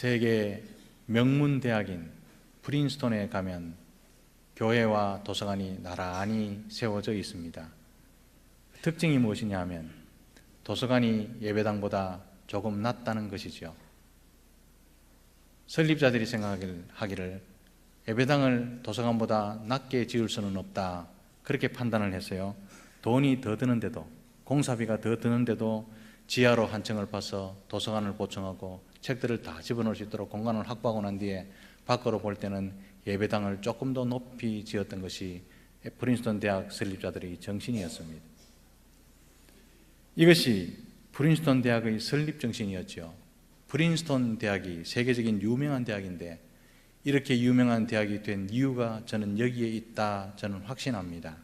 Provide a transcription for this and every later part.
세계 명문 대학인 프린스턴에 가면 교회와 도서관이 나란히 세워져 있습니다. 특징이 무엇이냐 하면 도서관이 예배당보다 조금 낫다는 것이죠. 설립자들이 생각하기를 예배당을 도서관보다 낮게 지을 수는 없다, 그렇게 판단을 했어요. 돈이 더 드는데도, 공사비가 더 드는데도 지하로 한 층을 파서 도서관을 보충하고 책들을 다 집어넣을 수 있도록 공간을 확보하고 난 뒤에 밖으로 볼 때는 예배당을 조금 더 높이 지었던 것이 프린스턴 대학 설립자들의 정신이었습니다. 이것이 프린스턴 대학의 설립 정신이었죠. 프린스턴 대학이 세계적인 유명한 대학인데 이렇게 유명한 대학이 된 이유가 저는 여기에 있다, 저는 확신합니다.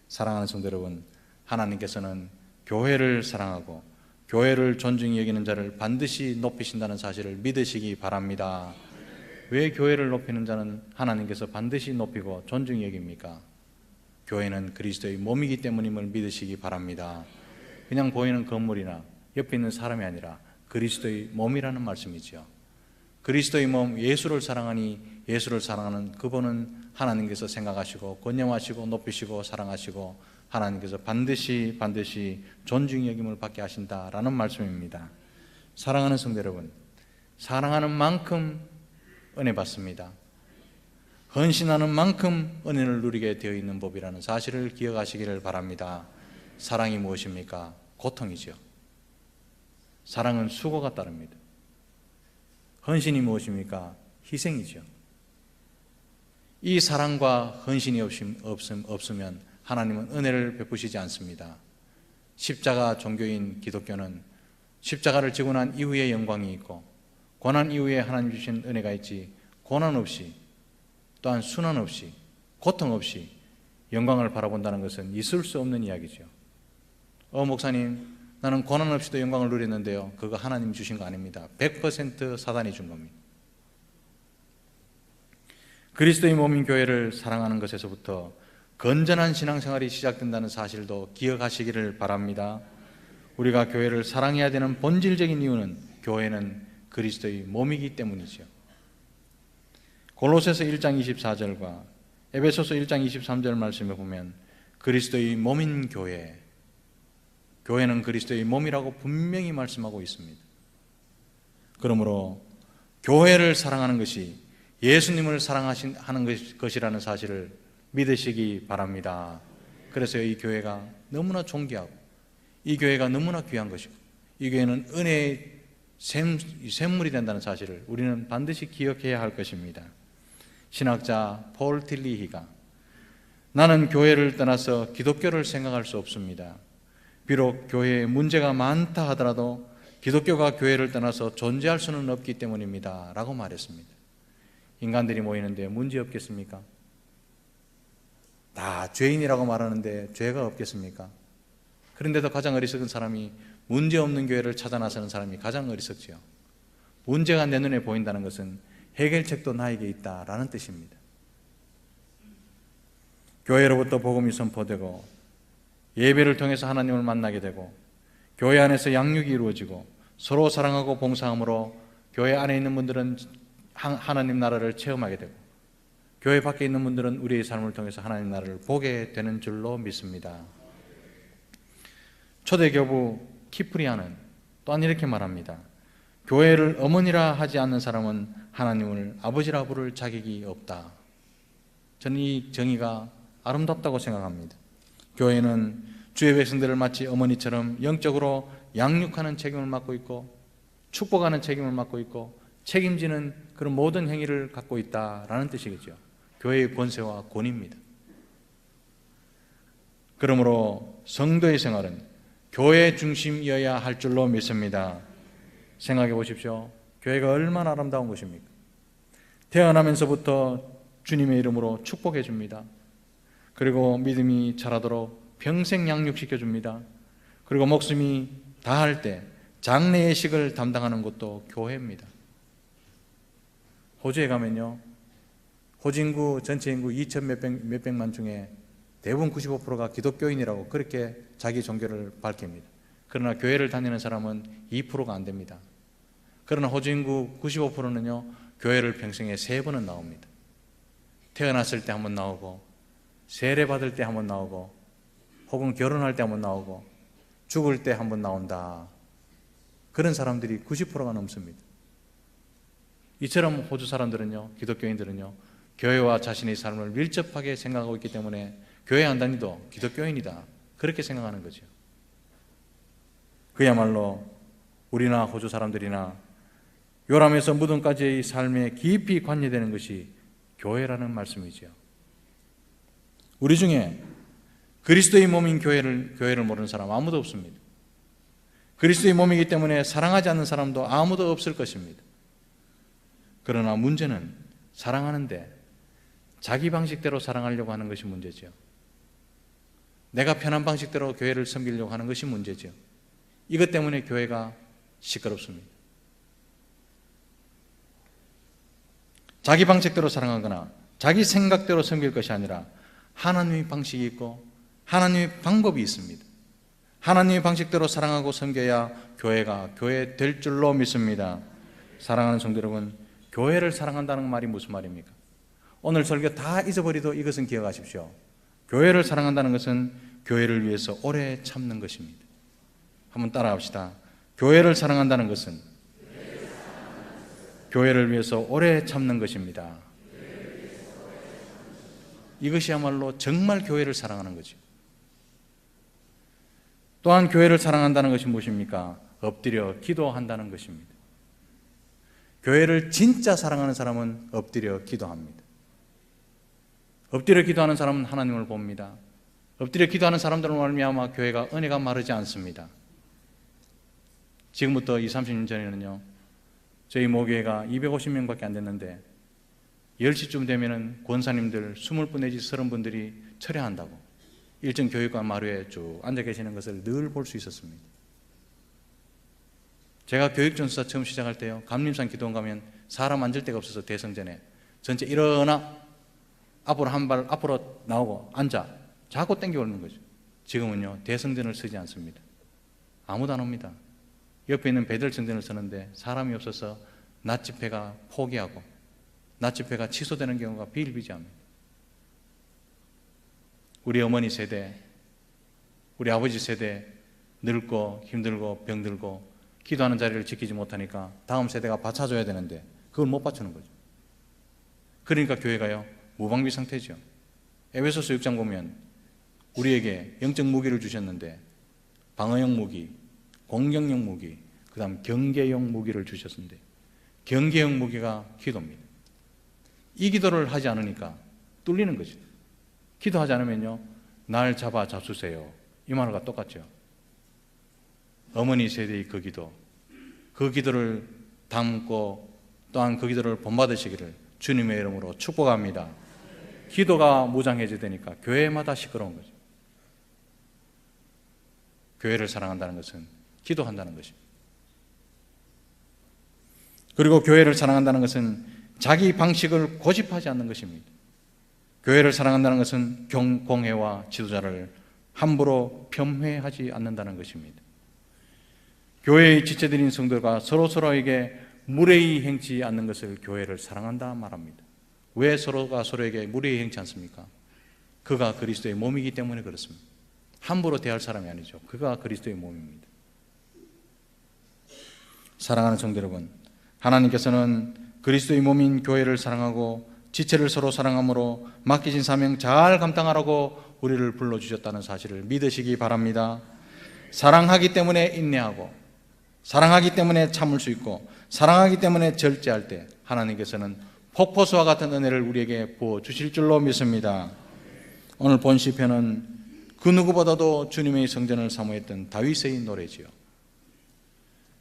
사랑하는 성도 여러분, 하나님께서는 교회를 사랑하고 교회를 존중히 여기는 자를 반드시 높이신다는 사실을 믿으시기 바랍니다. 왜 교회를 높이는 자는 하나님께서 반드시 높이고 존중히 여깁니까? 교회는 그리스도의 몸이기 때문임을 믿으시기 바랍니다. 그냥 보이는 건물이나 옆에 있는 사람이 아니라 그리스도의 몸이라는 말씀이죠. 그리스도의 몸 예수를 사랑하니 예수를 사랑하는 그분은 하나님께서 생각하시고 권념하시고 높이시고 사랑하시고 하나님께서 반드시 존중히 여김을 받게 하신다라는 말씀입니다. 사랑하는 성도 여러분, 사랑하는 만큼 은혜 받습니다. 헌신하는 만큼 은혜를 누리게 되어 있는 법이라는 사실을 기억하시기를 바랍니다. 사랑이 무엇입니까? 고통이죠. 사랑은 수고가 따릅니다. 헌신이 무엇입니까? 희생이죠. 이 사랑과 헌신이 없으면 하나님은 은혜를 베푸시지 않습니다. 십자가 종교인 기독교는 십자가를 지고 난 이후에 영광이 있고 고난 이후에 하나님 주신 은혜가 있지, 고난 없이 또한 순환 없이 고통 없이 영광을 바라본다는 것은 있을 수 없는 이야기죠. 목사님, 나는 고난 없이도 영광을 누렸는데요. 그거 하나님이 주신 거 아닙니다. 100% 사단이 준 겁니다. 그리스도의 몸인 교회를 사랑하는 것에서부터 건전한 신앙생활이 시작된다는 사실도 기억하시기를 바랍니다. 우리가 교회를 사랑해야 되는 본질적인 이유는 교회는 그리스도의 몸이기 때문이죠. 골로새서 1장 24절과 에베소서 1장 23절 말씀에 보면 그리스도의 몸인 교회는 그리스도의 몸이라고 분명히 말씀하고 있습니다. 그러므로 교회를 사랑하는 것이 예수님을 사랑하는 것이라는 사실을 믿으시기 바랍니다. 그래서 이 교회가 너무나 존귀하고 이 교회가 너무나 귀한 것이고 이 교회는 은혜의 샘물이 된다는 사실을 우리는 반드시 기억해야 할 것입니다. 신학자 폴 틸리히가 나는 교회를 떠나서 기독교를 생각할 수 없습니다. 비록 교회에 문제가 많다 하더라도 기독교가 교회를 떠나서 존재할 수는 없기 때문입니다 라고 말했습니다. 인간들이 모이는데 문제 없겠습니까? 다 죄인이라고 말하는데 죄가 없겠습니까? 그런데도 가장 어리석은 사람이 문제 없는 교회를 찾아 나서는 사람이 가장 어리석지요. 문제가 내 눈에 보인다는 것은 해결책도 나에게 있다라는 뜻입니다. 교회로부터 복음이 선포되고 예배를 통해서 하나님을 만나게 되고 교회 안에서 양육이 이루어지고 서로 사랑하고 봉사함으로 교회 안에 있는 분들은 하나님 나라를 체험하게 되고 교회 밖에 있는 분들은 우리의 삶을 통해서 하나님 나라를 보게 되는 줄로 믿습니다. 초대교부 키프리아는 또한 이렇게 말합니다. 교회를 어머니라 하지 않는 사람은 하나님을 아버지라 부를 자격이 없다. 저는 이 정의가 아름답다고 생각합니다. 교회는 주의 백성들을 마치 어머니처럼 영적으로 양육하는 책임을 맡고 있고 축복하는 책임을 맡고 있고 책임지는 그런 모든 행위를 갖고 있다라는 뜻이겠죠. 교회의 권세와 권위입니다. 그러므로 성도의 생활은 교회 중심이어야 할 줄로 믿습니다. 생각해 보십시오. 교회가 얼마나 아름다운 것입니까? 태어나면서부터 주님의 이름으로 축복해 줍니다. 그리고 믿음이 자라도록 평생 양육시켜 줍니다. 그리고 목숨이 다할 때 장례 예식을 담당하는 것도 교회입니다. 호주에 가면요, 호주 인구 전체 인구 2천 몇백만 중에 대부분 95%가 기독교인이라고 그렇게 자기 종교를 밝힙니다. 그러나 교회를 다니는 사람은 2%가 안 됩니다. 그러나 호주 인구 95%는요 교회를 평생에 3번은 나옵니다. 태어났을 때 한 번 나오고, 세례 받을 때 한 번 나오고, 혹은 결혼할 때 한 번 나오고, 죽을 때 한 번 나온다. 그런 사람들이 90%가 넘습니다. 이처럼 호주 사람들은요, 기독교인들은요, 교회와 자신의 삶을 밀접하게 생각하고 있기 때문에 교회 안 다니도 기독교인이다, 그렇게 생각하는 거죠. 그야말로 우리나 호주 사람들이나 요람에서 무덤까지의 삶에 깊이 관여되는 것이 교회라는 말씀이죠. 우리 중에 그리스도의 몸인 교회를 모르는 사람 아무도 없습니다. 그리스도의 몸이기 때문에 사랑하지 않는 사람도 아무도 없을 것입니다. 그러나 문제는 사랑하는데 자기 방식대로 사랑하려고 하는 것이 문제죠. 내가 편한 방식대로 교회를 섬기려고 하는 것이 문제죠. 이것 때문에 교회가 시끄럽습니다. 자기 방식대로 사랑하거나 자기 생각대로 섬길 것이 아니라 하나님의 방식이 있고 하나님의 방법이 있습니다. 하나님의 방식대로 사랑하고 섬겨야 교회가 교회 될 줄로 믿습니다. 사랑하는 성도 여러분, 교회를 사랑한다는 말이 무슨 말입니까? 오늘 설교 다 잊어버리도 이것은 기억하십시오. 교회를 사랑한다는 것은 교회를 위해서 오래 참는 것입니다. 한번 따라합시다. 교회를 사랑한다는 것은 교회를 위해서 오래 참는 것입니다. 이것이야말로 정말 교회를 사랑하는 거죠. 또한 교회를 사랑한다는 것이 무엇입니까? 엎드려 기도한다는 것입니다. 교회를 진짜 사랑하는 사람은 엎드려 기도합니다. 엎드려 기도하는 사람은 하나님을 봅니다. 엎드려 기도하는 사람들로 말미암아 교회가 은혜가 마르지 않습니다. 지금부터 20-30년 전에는요, 저희 모교회가 250명밖에 안 됐는데 10시쯤 되면은 권사님들 20분 내지 30분들이 철회한다고 일정 교육관 마루에 쭉 앉아 계시는 것을 늘 볼 수 있었습니다. 제가 교육전수사 처음 시작할 때요, 감림산 기도원 가면 사람 앉을 데가 없어서 대성전에 전체 일어나 앞으로 한 발 앞으로 나오고 앉아 자꾸 땡겨 오는 거죠. 지금은요 대성전을 쓰지 않습니다. 아무도 안 옵니다. 옆에 있는 배들성전을 쓰는데 사람이 없어서 낮 집회가 포기하고 낮 집회가 취소되는 경우가 비일비재합니다. 우리 어머니 세대, 우리 아버지 세대 늙고 힘들고 병들고 기도하는 자리를 지키지 못하니까 다음 세대가 받쳐줘야 되는데 그걸 못 받쳐주는 거죠. 그러니까 교회가요 무방비 상태죠. 에베소서 6장 보면 우리에게 영적 무기를 주셨는데 방어용 무기, 공격용 무기, 그 다음 경계용 무기를 주셨는데 경계용 무기가 기도입니다. 이 기도를 하지 않으니까 뚫리는 거죠. 기도하지 않으면요 날 잡아 잡수세요 이 말과 똑같죠. 어머니 세대의 그 기도를 담고 또한 그 기도를 본받으시기를 주님의 이름으로 축복합니다. 기도가 무장해제되니까 교회마다 시끄러운 거죠. 교회를 사랑한다는 것은 기도한다는 것입니다. 그리고 교회를 사랑한다는 것은 자기 방식을 고집하지 않는 것입니다. 교회를 사랑한다는 것은 공회와 지도자를 함부로 폄훼하지 않는다는 것입니다. 교회의 지체들인 성도가 서로에게 무례히 행치 않는 것을 교회를 사랑한다 말합니다. 왜 서로가 서로에게 무례히 행치 않습니까? 그가 그리스도의 몸이기 때문에 그렇습니다. 함부로 대할 사람이 아니죠. 그가 그리스도의 몸입니다. 사랑하는 성도 여러분, 하나님께서는 그리스도의 몸인 교회를 사랑하고 지체를 서로 사랑함으로 맡기신 사명 잘 감당하라고 우리를 불러주셨다는 사실을 믿으시기 바랍니다. 사랑하기 때문에 인내하고 사랑하기 때문에 참을 수 있고 사랑하기 때문에 절제할 때 하나님께서는 폭포수와 같은 은혜를 우리에게 부어주실 줄로 믿습니다. 오늘 본 시편은 그 누구보다도 주님의 성전을 사모했던 다윗의 노래지요.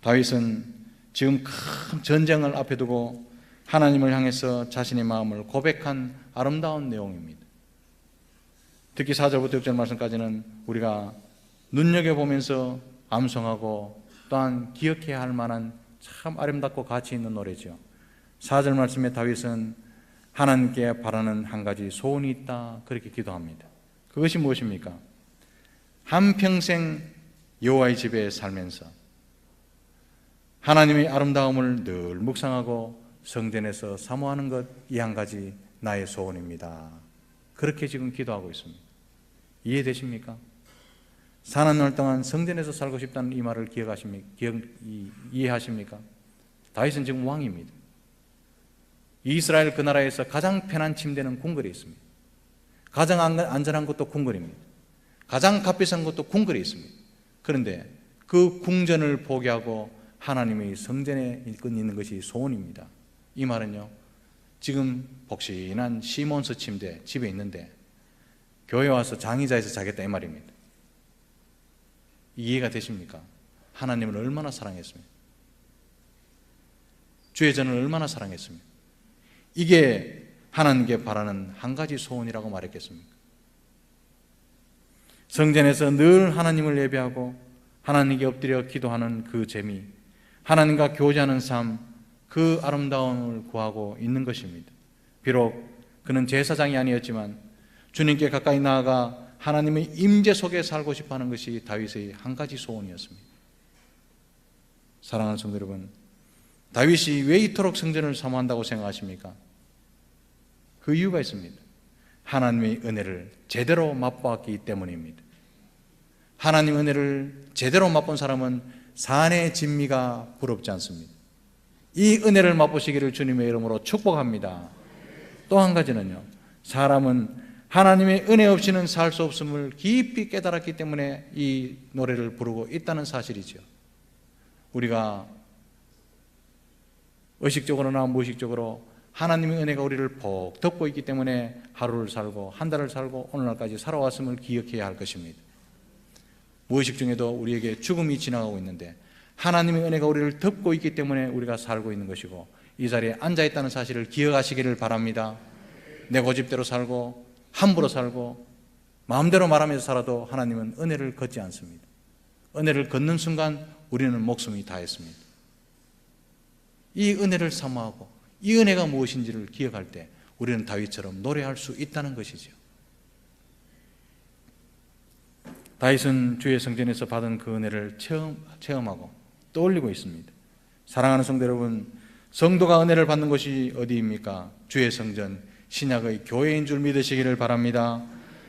다윗은 지금 큰 전쟁을 앞에 두고 하나님을 향해서 자신의 마음을 고백한 아름다운 내용입니다. 특히 4절부터 6절 말씀까지는 우리가 눈여겨보면서 암송하고 또한 기억해야 할 만한 참 아름답고 가치 있는 노래죠. 4절 말씀에 다윗은 하나님께 바라는 한 가지 소원이 있다 그렇게 기도합니다. 그것이 무엇입니까? 한평생 여호와의 집에 살면서 하나님의 아름다움을 늘 묵상하고 성전에서 사모하는 것, 이 한 가지 나의 소원입니다. 그렇게 지금 기도하고 있습니다. 이해되십니까? 사는 날 동안 성전에서 살고 싶다는 이 말을 이해하십니까? 다윗은 지금 왕입니다. 이스라엘 그 나라에서 가장 편한 침대는 궁궐에 있습니다. 가장 안전한 곳도 궁궐입니다. 가장 값비싼 곳도 궁궐에 있습니다. 그런데 그 궁전을 포기하고 하나님의 성전에 있는 것이 소원입니다. 이 말은요, 지금 복신한 시몬스 침대 집에 있는데 교회 와서 장의자에서 자겠다 이 말입니다. 이해가 되십니까? 하나님을 얼마나 사랑했습니까? 주의 전을 얼마나 사랑했습니까? 이게 하나님께 바라는 한 가지 소원이라고 말했겠습니까? 성전에서 늘 하나님을 예배하고 하나님께 엎드려 기도하는 그 재미, 하나님과 교제하는 삶, 그 아름다움을 구하고 있는 것입니다. 비록 그는 제사장이 아니었지만 주님께 가까이 나아가 하나님의 임재 속에 살고 싶어하는 것이 다윗의 한 가지 소원이었습니다. 사랑하는 성도 여러분, 다윗이 왜 이토록 성전을 사모한다고 생각하십니까? 그 이유가 있습니다. 하나님의 은혜를 제대로 맛보았기 때문입니다. 하나님의 은혜를 제대로 맛본 사람은 산의 진미가 부럽지 않습니다. 이 은혜를 맛보시기를 주님의 이름으로 축복합니다. 또 한 가지는요, 사람은 하나님의 은혜 없이는 살 수 없음을 깊이 깨달았기 때문에 이 노래를 부르고 있다는 사실이죠. 우리가 의식적으로나 무의식적으로 하나님의 은혜가 우리를 복 덮고 있기 때문에 하루를 살고 한 달을 살고 오늘날까지 살아왔음을 기억해야 할 것입니다. 무의식 중에도 우리에게 죽음이 지나가고 있는데 하나님의 은혜가 우리를 덮고 있기 때문에 우리가 살고 있는 것이고 이 자리에 앉아있다는 사실을 기억하시기를 바랍니다. 내 고집대로 살고 함부로 살고 마음대로 말하면서 살아도 하나님은 은혜를 걷지 않습니다. 은혜를 걷는 순간 우리는 목숨이 다했습니다. 이 은혜를 사모하고 이 은혜가 무엇인지를 기억할 때 우리는 다윗처럼 노래할 수 있다는 것이죠. 다윗은 주의 성전에서 받은 그 은혜를 체험하고 떠올리고 있습니다. 사랑하는 성도 여러분, 성도가 은혜를 받는 곳이 어디입니까? 주의 성전, 신약의 교회인 줄 믿으시기를 바랍니다.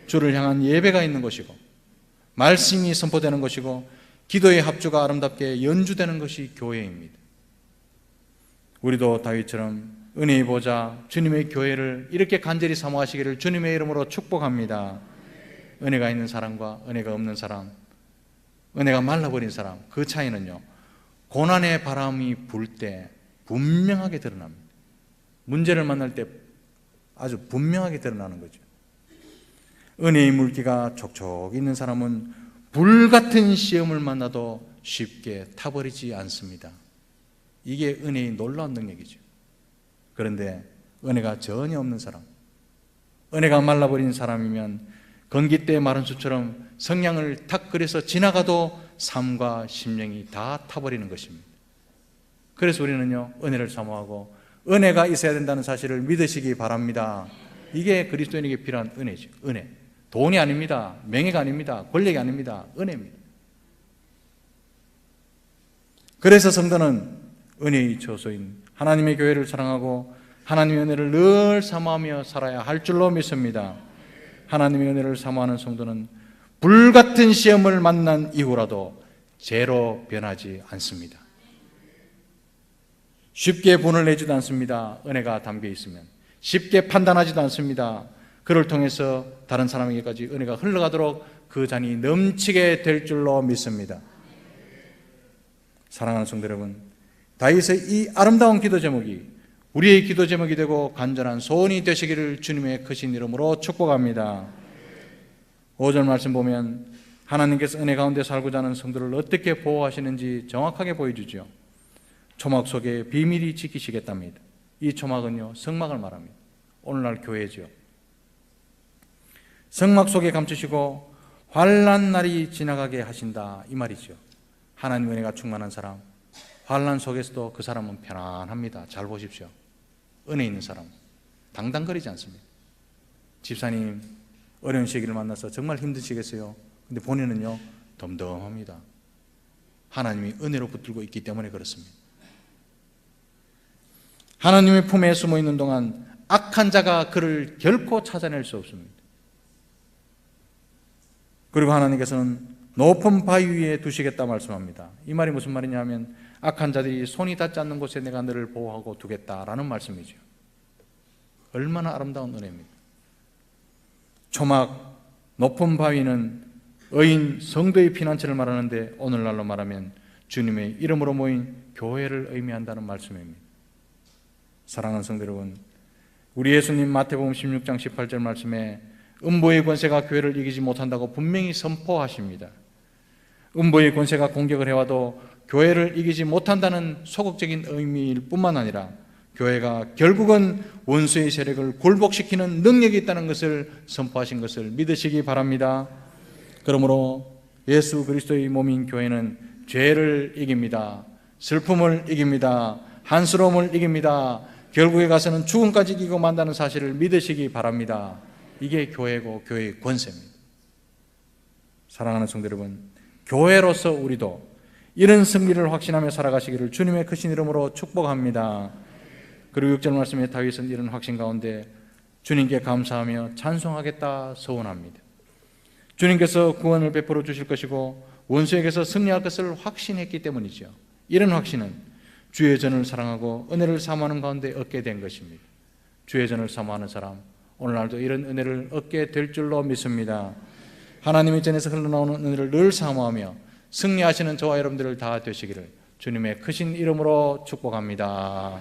주를 향한 예배가 있는 곳이고 말씀이 선포되는 곳이고 기도의 합주가 아름답게 연주되는 것이 교회입니다. 우리도 다윗처럼 은혜의 보좌 주님의 교회를 이렇게 간절히 사모하시기를 주님의 이름으로 축복합니다. 은혜가 있는 사람과 은혜가 없는 사람, 은혜가 말라버린 사람, 그 차이는요, 고난의 바람이 불 때 분명하게 드러납니다. 문제를 만날 때 아주 분명하게 드러나는 거죠. 은혜의 물기가 촉촉 있는 사람은 불같은 시험을 만나도 쉽게 타버리지 않습니다. 이게 은혜의 놀라운 능력이죠. 그런데 은혜가 전혀 없는 사람, 은혜가 말라버린 사람이면 건기때 마른 숲처럼 성냥을 탁 그려서 지나가도 삶과 심령이 다 타버리는 것입니다. 그래서 우리는요, 은혜를 사모하고 은혜가 있어야 된다는 사실을 믿으시기 바랍니다. 이게 그리스도인에게 필요한 은혜죠. 은혜. 돈이 아닙니다. 명예가 아닙니다. 권력이 아닙니다. 은혜입니다. 그래서 성도는 은혜의 처소인 하나님의 교회를 사랑하고 하나님의 은혜를 늘 사모하며 살아야 할 줄로 믿습니다. 하나님의 은혜를 사모하는 성도는 불같은 시험을 만난 이후라도 죄로 변하지 않습니다. 쉽게 분을 내지도 않습니다. 은혜가 담겨 있으면 쉽게 판단하지도 않습니다. 그를 통해서 다른 사람에게까지 은혜가 흘러가도록 그 잔이 넘치게 될 줄로 믿습니다. 사랑하는 성도 여러분, 다윗의 이 아름다운 기도 제목이 우리의 기도 제목이 되고 간절한 소원이 되시기를 주님의 크신 이름으로 축복합니다. 5절 말씀 보면 하나님께서 은혜 가운데 살고자 하는 성도를 어떻게 보호하시는지 정확하게 보여주죠. 초막 속에 비밀이 지키시겠답니다. 이 초막은요, 성막을 말합니다. 오늘날 교회죠. 성막 속에 감추시고 환난 날이 지나가게 하신다, 이 말이죠. 하나님 은혜가 충만한 사람, 환난 속에서도 그 사람은 편안합니다. 잘 보십시오. 은혜 있는 사람 당당거리지 않습니다. 집사님 어려운 시기를 만나서 정말 힘드시겠어요. 근데 본인은요 덤덤합니다. 하나님이 은혜로 붙들고 있기 때문에 그렇습니다. 하나님의 품에 숨어 있는 동안 악한 자가 그를 결코 찾아낼 수 없습니다. 그리고 하나님께서는 높은 바위 위에 두시겠다 말씀합니다. 이 말이 무슨 말이냐 하면 악한 자들이 손이 닿지 않는 곳에 내가 너를 보호하고 두겠다라는 말씀이죠. 얼마나 아름다운 은혜입니다. 초막 높은 바위는 의인 성도의 피난처를 말하는데 오늘날로 말하면 주님의 이름으로 모인 교회를 의미한다는 말씀입니다. 사랑하는 성도 여러분, 우리 예수님 마태복음 16장 18절 말씀에 음보의 권세가 교회를 이기지 못한다고 분명히 선포하십니다. 음보의 권세가 공격을 해와도 교회를 이기지 못한다는 소극적인 의미일 뿐만 아니라 교회가 결국은 원수의 세력을 굴복시키는 능력이 있다는 것을 선포하신 것을 믿으시기 바랍니다. 그러므로 예수 그리스도의 몸인 교회는 죄를 이깁니다. 슬픔을 이깁니다. 한스러움을 이깁니다. 결국에 가서는 죽음까지 이기고 만다는 사실을 믿으시기 바랍니다. 이게 교회고 교회의 권세입니다. 사랑하는 성도 여러분, 교회로서 우리도 이런 승리를 확신하며 살아가시기를 주님의 크신 이름으로 축복합니다. 그리고 6절 말씀에 다윗은 이런 확신 가운데 주님께 감사하며 찬송하겠다 서원합니다. 주님께서 구원을 베풀어 주실 것이고 원수에게서 승리할 것을 확신했기 때문이죠. 이런 확신은 주의 전을 사랑하고 은혜를 사모하는 가운데 얻게 된 것입니다. 주의 전을 사모하는 사람, 오늘날도 이런 은혜를 얻게 될 줄로 믿습니다. 하나님의 전에서 흘러나오는 은혜를 늘 사모하며 승리하시는 저와 여러분들을 다 되시기를 주님의 크신 이름으로 축복합니다.